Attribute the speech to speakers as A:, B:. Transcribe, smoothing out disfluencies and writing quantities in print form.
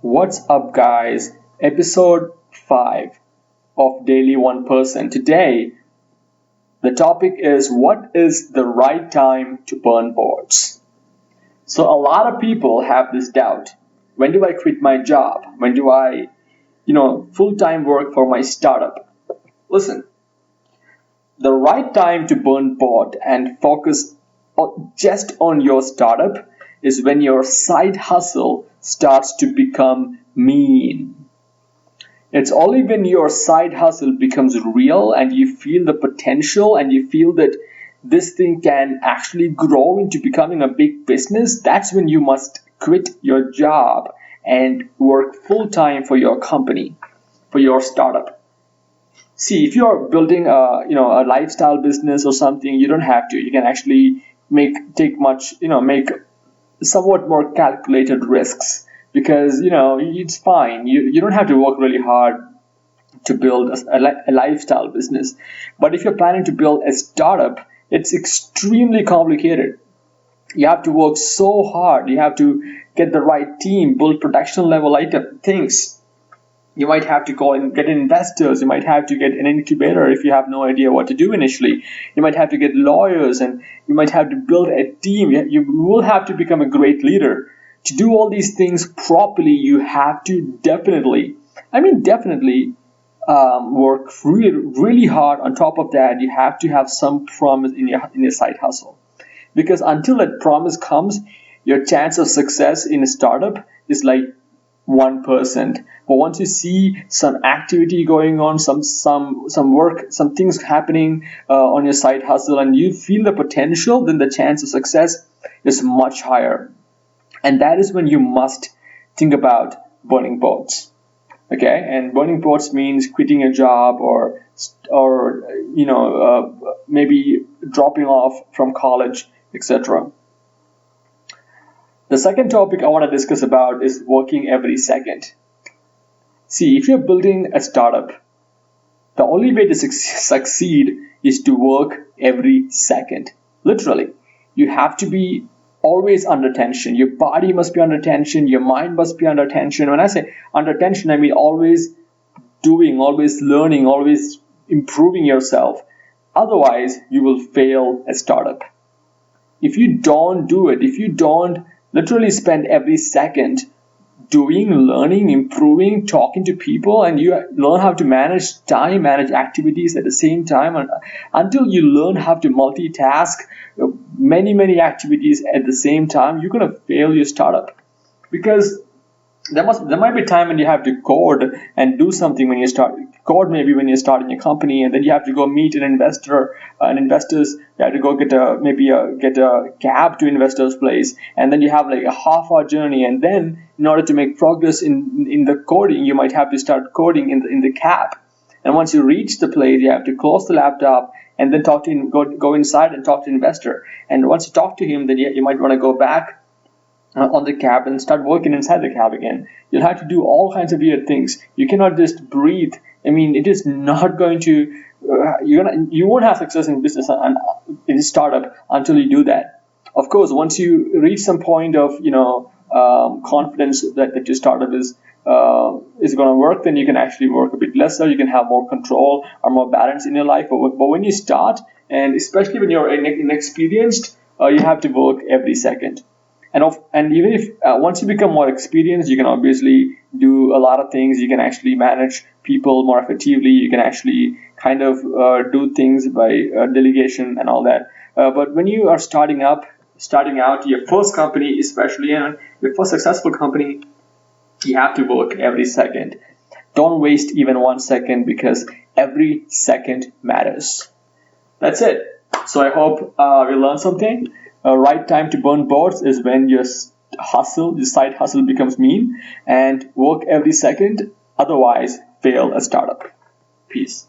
A: What's up, guys? Episode 5 of Daily 1%. Today, the topic is what is the right time to burn boards? So, a lot of people have this doubt. When do I quit my job? When do I, full time work for my startup? Listen, the right time to burn board and focus just on your startup is when your side hustle starts to become mean. It's only when your side hustle becomes real and you feel the potential and you feel that this thing can actually grow into becoming a big business, that's when you must quit your job and work full time for your company, for your startup. See, if you're building a lifestyle business or something, you don't have to. You can actually make somewhat more calculated risks because it's fine. You don't have to work really hard to build a lifestyle business. But if you're planning to build a startup, it's extremely complicated. You have to work so hard. You have to get the right team, build production level item things. You might have to go and get investors. You might have to get an incubator if you have no idea what to do initially. You might have to get lawyers, and you might have to build a team. You will have to become a great leader. To do all these things properly, you have to definitely work really, really hard. On top of that, you have to have some promise in your side hustle, because until that promise comes, your chance of success in a startup is like 1%. But once you see some activity going on, some work, some things happening on your side hustle, and you feel the potential, then the chance of success is much higher. And that is when you must think about burning boats. Okay, and burning boats means quitting a job or maybe dropping off from college, etc. The second topic I want to discuss about is working every second. See, if you're building a startup, the only way to succeed is to work every second. Literally, you have to be always under tension. Your body must be under tension. Your mind must be under tension. When I say under tension, I mean always doing, always learning, always improving yourself. Otherwise, you will fail a startup. If you don't do it, if you don't literally spend every second doing, learning, improving, talking to people, and you learn how to manage time, manage activities at the same time, and until you learn how to multitask many activities at the same time, you're going to fail your startup. Because there might be a time when you have to code and do something when you start code, maybe when you're starting a company, and then you have to go meet an investor and investors. You have to go get a cab to investors place, and then you have like a half-hour journey, and then in order to make progress in the coding, you might have to start coding in the cab. And once you reach the place, you have to close the laptop and then go inside and talk to the investor. And once you talk to him, then you might want to go back on the cab and start working inside the cab again. You'll have to do all kinds of weird things. You cannot just breathe. I mean, it is not going to. You won't have success in business and in startup until you do that. Of course, once you reach some point of confidence that your startup is going to work, then you can actually work a bit lesser. You can have more control or more balance in your life. But when you start, and especially when you're inexperienced, you have to work every second. And even if once you become more experienced, you can obviously do a lot of things. You can actually manage people more effectively. You can actually kind of do things by delegation and all that. But when you are starting out, your first company, especially your first successful company, you have to work every second. Don't waste even 1 second, because every second matters. That's it. So I hope you learned something. Right time to burn boards is when your side hustle becomes mean, and work every second. Otherwise, fail a startup. Peace.